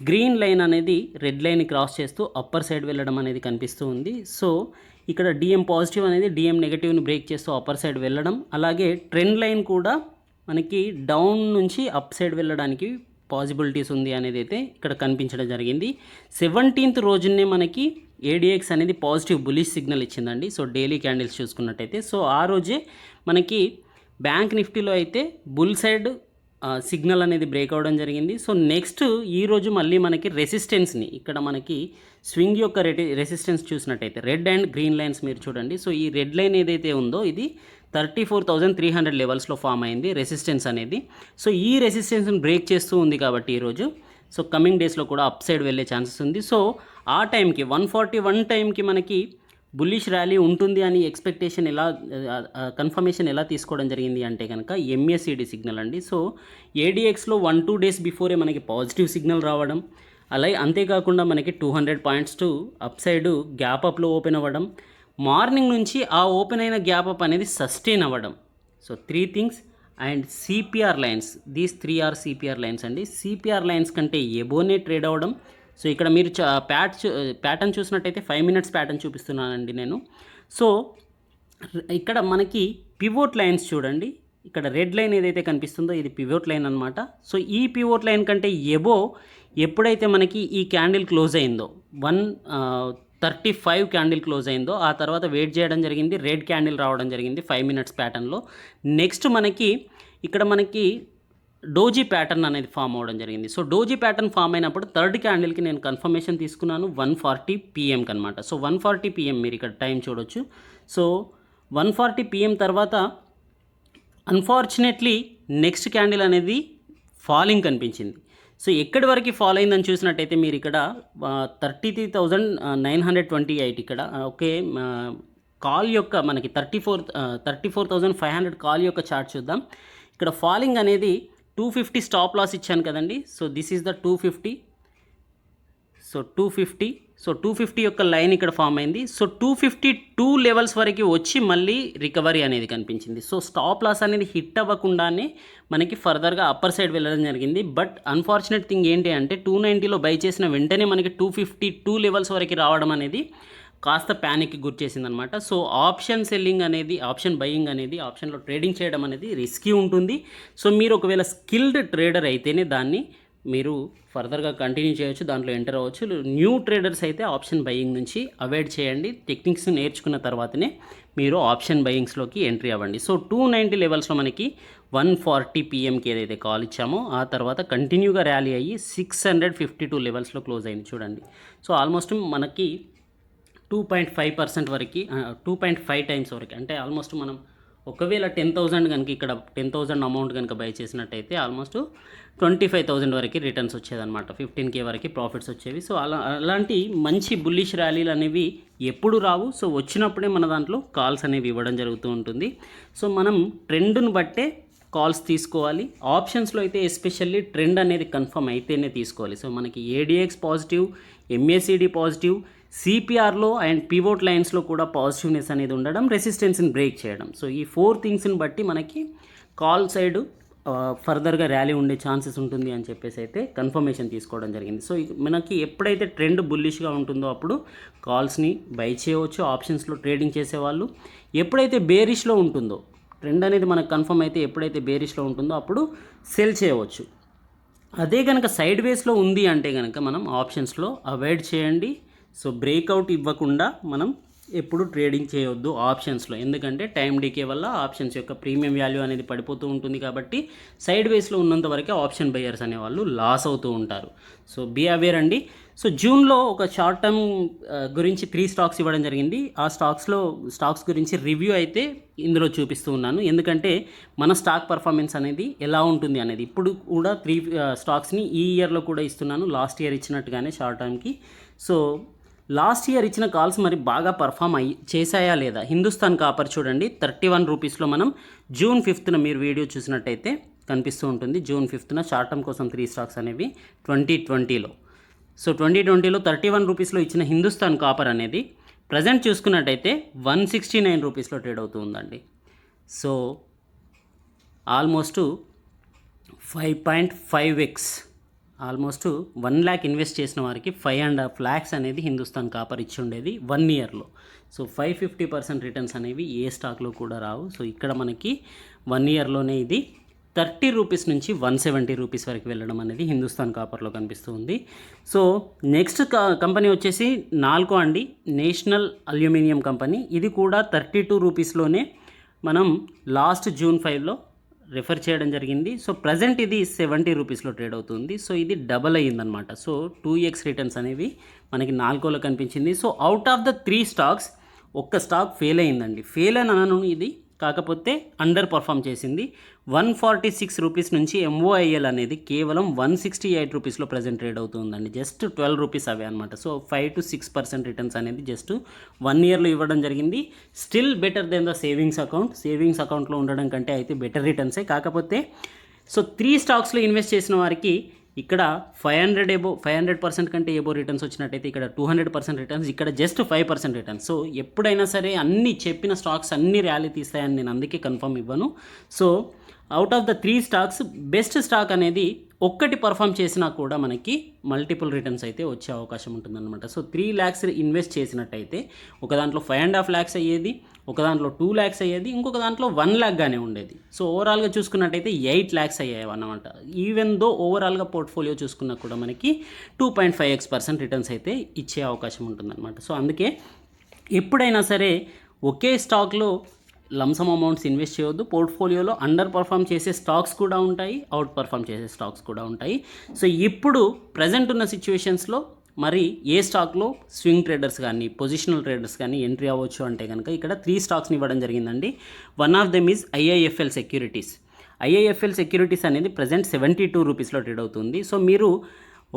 గ్రీన్ లైన్ అనేది రెడ్ లైన్ క్రాస్ చేస్తూ అప్పర్ సైడ్ వెళ్ళడం అనేది కనిపిస్తూ ఉంది. సో ఇక్కడ డిఎం పాజిటివ్ అనేది డిఎం నెగటివ్ని బ్రేక్ చేస్తూ అప్పర్ సైడ్ వెళ్ళడం, అలాగే ట్రెండ్ లైన్ కూడా మనకి డౌన్ నుంచి అప్ సైడ్ వెళ్ళడానికి పాసిబిలిటీస్ ఉంది అనేది అయితే ఇక్కడ కనిపించడం జరిగింది. 17th రోజునే మనకి ఏడిఎక్స్ అనేది పాజిటివ్ బులిష్ సిగ్నల్ ఇచ్చిందండి. సో డైలీ క్యాండిల్స్ చూసుకున్నట్టయితే సో ఆ రోజే మనకి బ్యాంక్ నిఫ్టీలో అయితే బుల్ సైడ్ సిగ్నల్ అనేది బ్రేక్ అవ్వడం జరిగింది. సో నెక్స్ట్ ఈరోజు మళ్ళీ మనకి రెసిస్టెన్స్ని ఇక్కడ మనకి స్వింగ్ యొక్క రెసిస్టెన్స్ చూసినట్టయితే రెడ్ అండ్ గ్రీన్ లైన్స్ మీరు చూడండి. సో ఈ రెడ్ లైన్ ఏదైతే ఉందో ఇది 34,300 లెవెల్స్లో ఫామ్ అయింది రెసిస్టెన్స్ అనేది. సో ఈ రెసిస్టెన్స్ని బ్రేక్ చేస్తూ ఉంది కాబట్టి ఈరోజు సో కమింగ్ డేస్లో కూడా అప్ సైడ్ వెళ్ళే ఛాన్సెస్ ఉంది. సో ఆ టైంకి 141 టైంకి మనకి బుల్లిష్ ర్యాలీ ఉంటుంది అని ఎక్స్పెక్టేషన్ ఎలా కన్ఫర్మేషన్ ఎలా తీసుకోవడం జరిగింది అంటే కనుక ఎంఏసిడి సిగ్నల్ అండి. సో ఏడిఎక్స్లో 1-2 డేస్ బిఫోరే మనకి పాజిటివ్ సిగ్నల్ రావడం, అలాగే అంతేకాకుండా మనకి 200 points to upside gap అప్లో ఓపెన్ అవ్వడం, మార్నింగ్ నుంచి ఆ ఓపెన్ అయిన గ్యాప్ అప్ అనేది సస్టైన్ అవ్వడం. So 3 things and CPR lines, these 3 are CPR lines అండి. సిపిఆర్ లైన్స్ కంటే ఎబోనే ట్రేడ్ అవ్వడం. సో ఇక్కడ మీరు ప్యాటర్న్ చూసినట్టయితే 5 minutes ప్యాటర్న్ చూపిస్తున్నానండి నేను. సో ఇక్కడ మనకి పివోట్ లైన్స్ చూడండి, ఇక్కడ రెడ్ లైన్ ఏదైతే కనిపిస్తుందో ఇది పివోట్ లైన్ అనమాట. సో ఈ పివోట్ లైన్ కంటే ఎబో ఎప్పుడైతే మనకి ఈ క్యాండిల్ క్లోజ్ అయిందో 135 క్యాండిల్ క్లోజ్ అయిందో ఆ తర్వాత వెయిట్ చేయడం జరిగింది, రెడ్ క్యాండిల్ రావడం జరిగింది 5 minutes ప్యాటర్న్లో. నెక్స్ట్ మనకి ఇక్కడ మనకి డోజీ ప్యాటర్న్ అనేది ఫామ్ అవ్వడం జరిగింది. సో డోజీ ప్యాటర్న్ ఫామ్ అయినప్పుడు థర్డ్ క్యాండిల్కి నేను కన్ఫర్మేషన్ తీసుకున్నాను 1:40 PMకి అనమాట. సో 1:40 PM మీరు ఇక్కడ టైం చూడొచ్చు. సో 1:40 PM తర్వాత అన్ఫార్చునేట్లీ నెక్స్ట్ క్యాండిల్ అనేది ఫాలింగ్ కనిపించింది. సో ఎక్కడి వరకు ఫాల్ అయిందని చూసినట్టయితే మీరు ఇక్కడ 33,928 ఇక్కడ ఓకే కాల్ యొక్క మనకి 34,500 కాల్ యొక్క చార్ట్ చూద్దాం. ఇక్కడ ఫాలింగ్ అనేది 250 స్టాప్ లాస్ ఇచ్చాను కదండి. So this is the 250. So 250 యొక్క లైన్ ఇక్కడ ఫామ్ అయింది. సో 252 లెవెల్స్ వరకు వచ్చి మళ్ళీ రికవరీ అనేది కనిపించింది. సో స్టాప్ లాస్ అనేది హిట్ అవ్వకుండానే మనకి ఫర్దర్గా అప్పర్ సైడ్ వెళ్ళడం జరిగింది. బట్ అన్ఫార్చునేట్ థింగ్ ఏంటి అంటే 290లో బై చేసిన వెంటనే మనకి 252 లెవెల్స్ వరకు రావడం అనేది కాస్త ప్యానిక్కి గురి చేసిందనమాట. సో ఆప్షన్ సెల్లింగ్ అనేది, ఆప్షన్ బయింగ్ అనేది, ఆప్షన్లో ట్రేడింగ్ చేయడం అనేది రిస్కీ ఉంటుంది. సో మీరు ఒకవేళ స్కిల్డ్ ట్రేడర్ అయితేనే దాన్ని మీరు ఫర్దర్గా కంటిన్యూ చేయొచ్చు, దాంట్లో ఎంటర్ అవ్వచ్చు. న్యూ ట్రేడర్స్ అయితే ఆప్షన్ బయింగ్ నుంచి అవాయిడ్ చేయండి. టెక్నిక్స్ నేర్చుకున్న తర్వాతనే మీరు ఆప్షన్ బయింగ్స్లోకి ఎంట్రీ అవ్వండి. సో 290 లెవెల్స్లో మనకి 140 PMకి ఏదైతే కాల్ ఇచ్చామో ఆ తర్వాత కంటిన్యూగా ర్యాలీ అయ్యి 652 లెవెల్స్లో క్లోజ్ అయింది చూడండి. సో ఆల్మోస్ట్ మనకి 2.5% వరకు, 2.5 టైమ్స్ వరకు, అంటే ఆల్మోస్ట్ మనం ఒకవేళ 10,000 కనుక ఇక్కడ 10,000 అమౌంట్ కనుక బై చేసినట్టయితే ఆల్మోస్ట్ 25,000 వరకు రిటర్న్స్ వచ్చేదన్నమాట. 15K వరకు ప్రాఫిట్స్ వచ్చేవి. సో అలాంటి మంచి బుల్లిష్ ర్యాలీలు అనేవి ఎప్పుడు రావు. సో వచ్చినప్పుడే మన దాంట్లో కాల్స్ అనేవి ఇవ్వడం జరుగుతూ ఉంటుంది. సో మనం ట్రెండ్ను బట్టే కాల్స్ తీసుకోవాలి. ఆప్షన్స్లో అయితే ఎస్పెషల్లీ ట్రెండ్ అనేది కన్ఫర్మ్ అయితేనే తీసుకోవాలి. సో మనకి ADX పాజిటివ్, MACD పాజిటివ్, CPRలో అండ్ పివోట్ లైన్స్లో కూడా పాజిటివ్నెస్ అనేది ఉండడం, రెసిస్టెన్స్ని బ్రేక్ చేయడం. సో ఈ 4 థింగ్స్ని బట్టి మనకి కాల్ సైడ్ ఫర్దర్గా ర్యాలీ ఉండే ఛాన్సెస్ ఉంటుంది అని చెప్పేసి అయితే కన్ఫర్మేషన్ తీసుకోవడం జరిగింది. సో మనకి ఎప్పుడైతే ట్రెండ్ బుల్లిష్గా ఉంటుందో అప్పుడు కాల్స్ని బై చేయవచ్చు ఆప్షన్స్లో ట్రేడింగ్ చేసేవాళ్ళు. ఎప్పుడైతే బేరిష్లో ఉంటుందో, ట్రెండ్ అనేది మనకు కన్ఫర్మ్ అయితే ఎప్పుడైతే బేరిష్లో ఉంటుందో అప్పుడు సెల్ చేయవచ్చు. అదే కనుక సైడ్ వేస్లో ఉంది అంటే కనుక మనం ఆప్షన్స్లో అవాయిడ్ చేయండి. సో బ్రేక్అవుట్ ఇవ్వకుండా మనం ఎప్పుడు ట్రేడింగ్ చేయవద్దు ఆప్షన్స్లో. ఎందుకంటే టైం డీకే వల్ల ఆప్షన్స్ యొక్క ప్రీమియం వాల్యూ అనేది పడిపోతూ ఉంటుంది. కాబట్టి సైడ్ వేస్లో ఉన్నంత వరకే ఆప్షన్ బయర్స్ అనేవాళ్ళు లాస్ అవుతూ ఉంటారు. సో బీ అవేర్ అండి. సో జూన్లో ఒక షార్ట్ టర్మ్ గురించి 3 స్టాక్స్ ఇవ్వడం జరిగింది. ఆ స్టాక్స్ గురించి రివ్యూ అయితే ఇందులో చూపిస్తూ ఉన్నాను. ఎందుకంటే మన స్టాక్ పర్ఫార్మెన్స్ అనేది ఎలా ఉంటుంది అనేది. ఇప్పుడు కూడా 3 స్టాక్స్ని ఈ ఇయర్లో కూడా ఇస్తున్నాను, లాస్ట్ ఇయర్ ఇచ్చినట్టుగానే షార్ట్ టర్మ్కి. సో లాస్ట్ ఇయర్ ఇచ్చిన కాల్స్ మరి బాగా పర్ఫామ్ చేశాయా లేదా. హిందుస్థాన్ కాపర్ చూడండి 31 రూపీస్లో మనం జూన్ 5న మీరు వీడియో చూసినట్టయితే కనిపిస్తూ ఉంటుంది. జూన్ 5న షార్ట్ టర్మ్ కోసం 3 స్టాక్స్ అనేవి 2020లో. సో 2020లో 31 రూపీస్లో ఇచ్చిన హిందుస్థాన్ కాపర్ అనేది ప్రజెంట్ చూసుకున్నట్టయితే 169 రూపీస్లో ట్రేడ్ అవుతూ ఉందండి. So almost 5.5x, almost 1 lakh invest చేసిన వారికి 5.5 lakhs అనేది హిందుస్థాన్ కాపర్ ఇచ్చి ఉండేది 1 ఇయర్లో. సో 550% రిటర్న్స్ అనేవి ఏ స్టాక్లో కూడా రావు. సో ఇక్కడ మనకి 1 ఇయర్లోనే ఇది 30 రూపీస్ నుంచి 170 రూపీస్ వరకు వెళ్ళడం అనేది హిందుస్థాన్ కాపర్లో కనిపిస్తుంది. సో నెక్స్ట్ కంపెనీ వచ్చేసి నాల్కో అండి, నేషనల్ అల్యూమినియం కంపెనీ. ఇది కూడా 32 రూపీస్లోనే మనం లాస్ట్ జూన్ 5లో రిఫర్ చేయడం జరిగింది. సో ప్రజెంట్ ఇది 70 రూపీస్లో ట్రేడ్ అవుతుంది. సో ఇది డబల్ అయ్యిందనమాట. సో 2x రిటర్న్స్ అనేవి మనకి నాల్కోలో కనిపించింది. So out of the 3 stocks ఒక్క స్టాక్ ఫెయిల్ అయిందండి. ఫెయిల్ అని అనను ఇది, కాకపోతే అండర్ పర్ఫామ్ చేసింది. 146 రూపీస్ నుంచి MOIL అనేది కేవలం 168 రూపీస్లో ప్రజెంట్ ట్రేడ్ అవుతుందండి. జస్ట్ 12 రూపీస్ అవే అనమాట. సో 5 to 6% రిటర్న్స్ అనేది జస్ట్ 1 ఇయర్లో ఇవ్వడం జరిగింది. Still better than the savings account. Savings అకౌంట్లో ఉండడం కంటే అయితే బెటర్ రిటర్న్సే. కాకపోతే సో 3 స్టాక్స్లో ఇన్వెస్ట్ చేసిన వారికి ఇక్కడ 500% కంటే ఎబో రిటర్న్స్ వచ్చినట్టయితే ఇక్కడ 200% రిటర్న్స్, ఇక్కడ జస్ట్ 5% రిటర్న్స్. సో ఎప్పుడైనా సరే అన్ని చెప్పిన స్టాక్స్ అన్ని ర్యాలీ తీస్తాయని నేను అందుకే కన్ఫర్మ్ ఇవ్వను. So out of the 3 stocks best stock అనేది ఒక్కటి పర్ఫామ్ చేసినా కూడా మనకి మల్టిపుల్ రిటర్న్స్ అయితే వచ్చే అవకాశం ఉంటుందన్నమాట. సో 3 lakhs ఇన్వెస్ట్ చేసినట్టయితే ఒక దాంట్లో 5.5 lakhs అయ్యేది, ఒక దాంట్లో 2 lakhs అయ్యేది, ఇంకొక దాంట్లో 1 lakh ఉండేది. సో ఓవరాల్గా చూసుకున్నట్టయితే 8 lakhs అయ్యాయి అన్నమాట. ఈవెన్ దో ఓవరాల్గా పోర్ట్ఫోలియో చూసుకున్నా కూడా మనకి 2.5x% రిటర్న్స్ అయితే ఇచ్చే అవకాశం ఉంటుందన్నమాట. సో అందుకే ఎప్పుడైనా సరే ఒకే స్టాక్లో లంసమ్ అమౌంట్స్ ఇన్వెస్ట్ చేయొద్దు. పోర్ట్ఫోలియోలో అండర్ పర్ఫామ్ చేసే స్టాక్స్ కూడా ఉంటాయి, అవుట్ పర్ఫామ్ చేసే స్టాక్స్ కూడా ఉంటాయి. సో ఇప్పుడు ప్రజెంట్ ఉన్న సిచ్యువేషన్స్లో మరి ఏ స్టాక్లో స్వింగ్ ట్రేడర్స్ కానీ పొజిషనల్ ట్రేడర్స్ కానీ ఎంట్రీ అవ్వచ్చు అంటే కనుక ఇక్కడ 3 స్టాక్స్ని ఇవ్వడం జరిగిందండి. One of them is IIFL securities. IIFL securities అనేది ప్రజెంట్ 72 రూపీస్లో ట్రేడ్ అవుతుంది. సో మీరు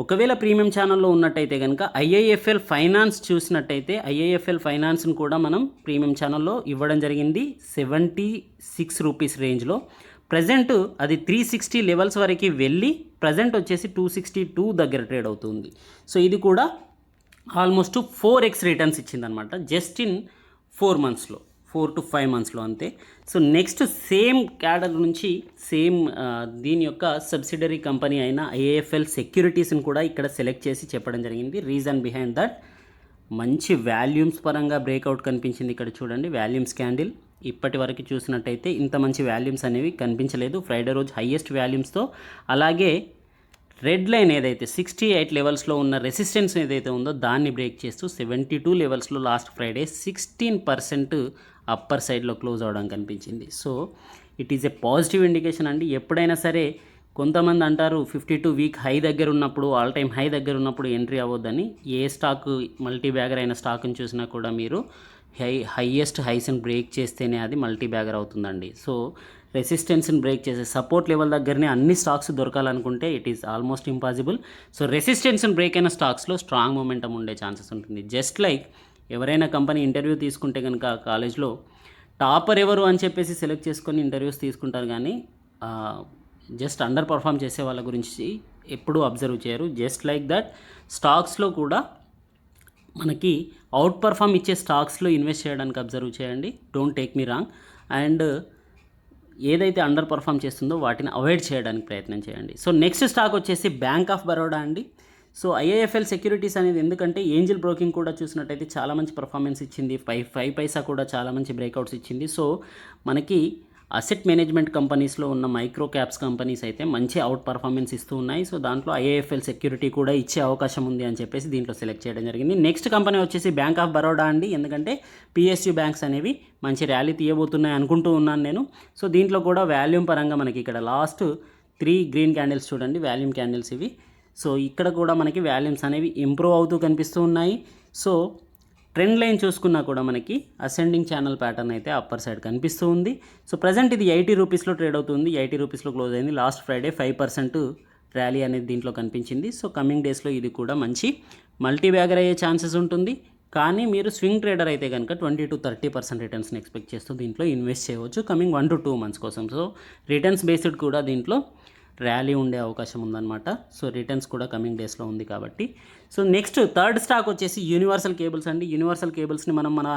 ఒకవేళ ప్రీమియం ఛానల్లో ఉన్నట్టయితే కనుక IIFL ఫైనాన్స్ చూసినట్టయితే IIFL ఫైనాన్స్ని కూడా మనం ప్రీమియం ఛానల్లో ఇవ్వడం జరిగింది 76 రూపీస్ రేంజ్లో. ప్రజెంట్ అది 360 లెవెల్స్ వరకు వెళ్ళి ప్రజెంట్ వచ్చేసి 262 దగ్గర ట్రేడ్ అవుతుంది. సో ఇది కూడా ఆల్మోస్ట్ 4x రిటర్న్స్ ఇచ్చిందనమాట జస్ట్ ఇన్ 4 మంత్స్లో, 4 to 5 మంత్స్లో అంతే. సో నెక్స్ట్ సేమ్ క్యాడర్ నుంచి సేమ్ దీని యొక్క సబ్సిడరీ కంపెనీ అయిన ఐఏఎఫ్ఎల్ సెక్యూరిటీస్ని కూడా ఇక్కడ సెలెక్ట్ చేసి చెప్పడం జరిగింది. రీజన్ బిహైండ్ దట్ మంచి వాల్యూమ్స్ పరంగా బ్రేక్అవుట్ కనిపించింది. ఇక్కడ చూడండి వాల్యూమ్స్ క్యాండిల్ ఇప్పటి వరకు చూసినట్టయితే ఇంత మంచి వాల్యూమ్స్ అనేవి కనిపించలేదు. ఫ్రైడే రోజు హైయెస్ట్ వాల్యూమ్స్తో, అలాగే రెడ్ లైన్ ఏదైతే 68 లెవెల్స్లో ఉన్న రెసిస్టెన్స్ ఏదైతే ఉందో దాన్ని బ్రేక్ చేస్తూ 72 లెవెల్స్లో లాస్ట్ ఫ్రైడే 16% అప్పర్ సైడ్లో క్లోజ్ అవడం కనిపించింది. So it is a positive indication అండి. ఎప్పుడైనా సరే కొంతమంది అంటారు 52 వీక్ హై దగ్గర ఉన్నప్పుడు, ఆల్ టైమ్ హై దగ్గర ఉన్నప్పుడు ఎంట్రీ అవ్వద్దని. ఏ స్టాక్ మల్టీ బ్యాగర్ అయిన స్టాక్ని చూసినా కూడా మీరు హైయెస్ట్ హైస్ని బ్రేక్ చేస్తేనే అది మల్టీ బ్యాగర్ అవుతుందండి. సో రెసిస్టెన్స్ని బ్రేక్ చేసే సపోర్ట్ లెవెల్ దగ్గరనే అన్ని స్టాక్స్ దొరకాలనుకుంటే it is almost impossible. So రెసిస్టెన్స్ని బ్రేక్ అయిన స్టాక్స్లో స్ట్రాంగ్ మొమెంటం ఉండే ఛాన్సెస్ ఉంటుంది. జస్ట్ లైక్ ఎవరైనా కంపెనీ ఇంటర్వ్యూ తీసుకుంటే కనుక కాలేజ్లో టాపర్ ఎవరు అని చెప్పేసి సెలెక్ట్ చేసుకొని ఇంటర్వ్యూస్ తీసుకుంటారు, కానీ జస్ట్ అండర్ పర్ఫామ్ చేసే వాళ్ళ గురించి ఎప్పుడూ అబ్జర్వ్ చేయరు. జస్ట్ లైక్ దట్ స్టాక్స్లో కూడా మనకి అవుట్ పర్ఫామ్ ఇచ్చే స్టాక్స్లో ఇన్వెస్ట్ చేయడానికి అబ్జర్వ్ చేయండి. Don't take me wrong. And ఏదైతే అండర్ పర్ఫామ్ చేస్తుందో వాటిని అవాయిడ్ చేయడానికి ప్రయత్నం చేయండి. సో నెక్స్ట్ స్టాక్ వచ్చేసి బ్యాంక్ ఆఫ్ బరోడా అండి. సో ఐఏఎఫ్ఎల్ సెక్యూరిటీస్ అనేది ఎందుకంటే ఏంజిల్ బ్రోకింగ్ కూడా చూసినట్టయితే చాలా మంచి పర్ఫార్మెన్స్ ఇచ్చింది. 5 పైసా కూడా చాలా మంచి బ్రేక్అవుట్స్ ఇచ్చింది. సో మనకి అసెట్ మేనేజ్మెంట్ కంపెనీస్లో ఉన్న మైక్రో క్యాప్స్ కంపెనీస్ అయితే మంచి అవుట్ పర్ఫార్మెన్స్ ఇస్తూ ఉన్నాయి. సో దాంట్లో ఐఏఎఫ్ఎల్ సెక్యూరిటీ కూడా ఇచ్చే అవకాశం ఉంది అని చెప్పేసి దీంట్లో సెలెక్ట్ చేయడం జరిగింది. నెక్స్ట్ కంపెనీ వచ్చేసి బ్యాంక్ ఆఫ్ బరోడా అండి. ఎందుకంటే పిఎస్యూ బ్యాంక్స్ అనేవి మంచి ర్యాలీ తీయబోతున్నాయి అనుకుంటూ ఉన్నాను నేను. సో దీంట్లో కూడా వాల్యూమ్ పరంగా మనకి ఇక్కడ లాస్ట్ 3 గ్రీన్ క్యాండిల్స్ చూడండి, వాల్యూమ్ క్యాండిల్స్ ఇవి. సో ఇక్కడ కూడా మనకి వాల్యూమ్స్ అనేవి ఇంప్రూవ్ అవుతూ కనిపిస్తూ ఉన్నాయి. సో ట్రెండ్ లైన్ చూసుకున్నా కూడా మనకి అసెండింగ్ ఛానల్ ప్యాటర్న్ అయితే అప్పర్ సైడ్ కనిపిస్తూ ఉంది. సో ప్రజెంట్ ఇది 80 రూపీస్లో ట్రేడ్ అవుతుంది. 80 రూపీస్లో క్లోజ్ అయింది. లాస్ట్ ఫ్రైడే 5% ర్యాలీ అనేది దీంట్లో కనిపించింది. సో కమింగ్ డేస్లో ఇది కూడా మంచి మల్టీ బ్యాగర్ అయ్యే ఛాన్సెస్ ఉంటుంది. కానీ మీరు స్వింగ్ ట్రేడర్ అయితే కనుక 20 to 30% రిటర్న్స్ని ఎక్స్పెక్ట్ చేస్తూ దీంట్లో ఇన్వెస్ట్ చేయవచ్చు కమింగ్ 1 to 2 మంత్స్ కోసం. సో రిటర్న్స్ బేస్డ్ కూడా దీంట్లో ర్యాలీ ఉండే అవకాశం ఉందన్నమాట. సో రిటర్న్స్ కూడా కమింగ్ డేస్లో ఉంది కాబట్టి. సో నెక్స్ట్ థర్డ్ స్టాక్ వచ్చేసి యూనివర్సల్ కేబుల్స్ అండి. యూనివర్సల్ కేబుల్స్ని మన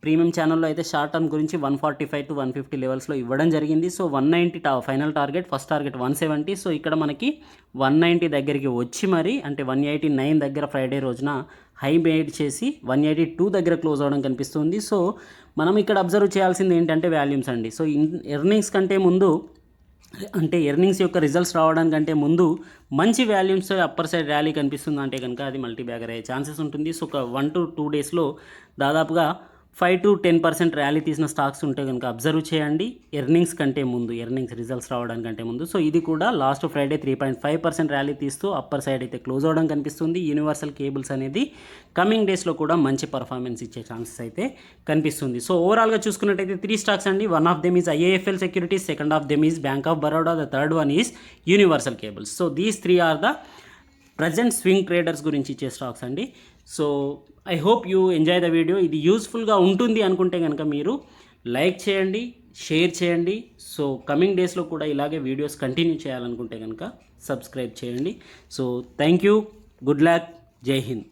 ప్రీమియం ఛానల్లో అయితే షార్ట్ టర్మ్ గురించి 145 to 150 లెవెల్స్లో ఇవ్వడం జరిగింది. So 190 final target, first target 170. So ఇక్కడ మనకి 190 దగ్గరికి వచ్చి మరి అంటే 189 దగ్గర ఫ్రైడే రోజున హై మేడ్ చేసి 182 దగ్గర క్లోజ్ అవ్వడం కనిపిస్తుంది. సో మనం ఇక్కడ అబ్జర్వ్ చేయాల్సింది ఏంటంటే వాల్యూమ్స్ అండి. సో ఎర్నింగ్స్ కంటే ముందు అంటే ఎర్నింగ్స్ యొక్క రిజల్ట్స్ రావడానికంటే ముందు మంచి వాల్యూమ్స్ అప్పర్ సైడ్ ర్యాలీ కనిపిస్తుంది అంటే కనుక అది మల్టీ బ్యాగర్ అయ్యే ఛాన్సెస్ ఉంటుంది. సో ఒక 1 to 2 డేస్లో దాదాపుగా 5 to 10% ర్యాలీ తీసిన స్టాక్స్ ఉంటే కనుక అబ్జర్వ్ చేయండి ఎర్నింగ్స్ కంటే ముందు, ఎర్నింగ్స్ రిజల్ట్స్ రావడానికంటే ముందు. సో ఇది కూడా లాస్ట్ ఫ్రైడే 3.5% ర్యాలీ తీస్తూ అప్పర్ సైడ్ అయితే క్లోజ్ అవ్వడం కనిపిస్తుంది. యూనివర్సల్ కేబుల్స్ అనేది కమింగ్ డేస్లో కూడా మంచి పర్ఫార్మెన్స్ ఇచ్చే ఛాన్సెస్ అయితే కనిపిస్తుంది. సో ఓవరాల్గా చూసుకున్నట్టయితే 3 స్టాక్స్ అండి. One of them is IIFL securities, second of them is bank of Baroda, the third one is universal cables. So these 3 are the present swing traders గురించి ఇచ్చే స్టాక్స్ అండి. So I hope you enjoy the video. ఇది యూస్ఫుల్గా ఉంటుంది అనుకుంటే కనుక మీరు like చేయండి, షేర్ చేయండి. సో కమింగ్ డేస్లో కూడా ఇలాగే వీడియోస్ కంటిన్యూ చేయాలనుకుంటే కనుక సబ్స్క్రైబ్ చేయండి. So thank you, good luck, జై హింద్.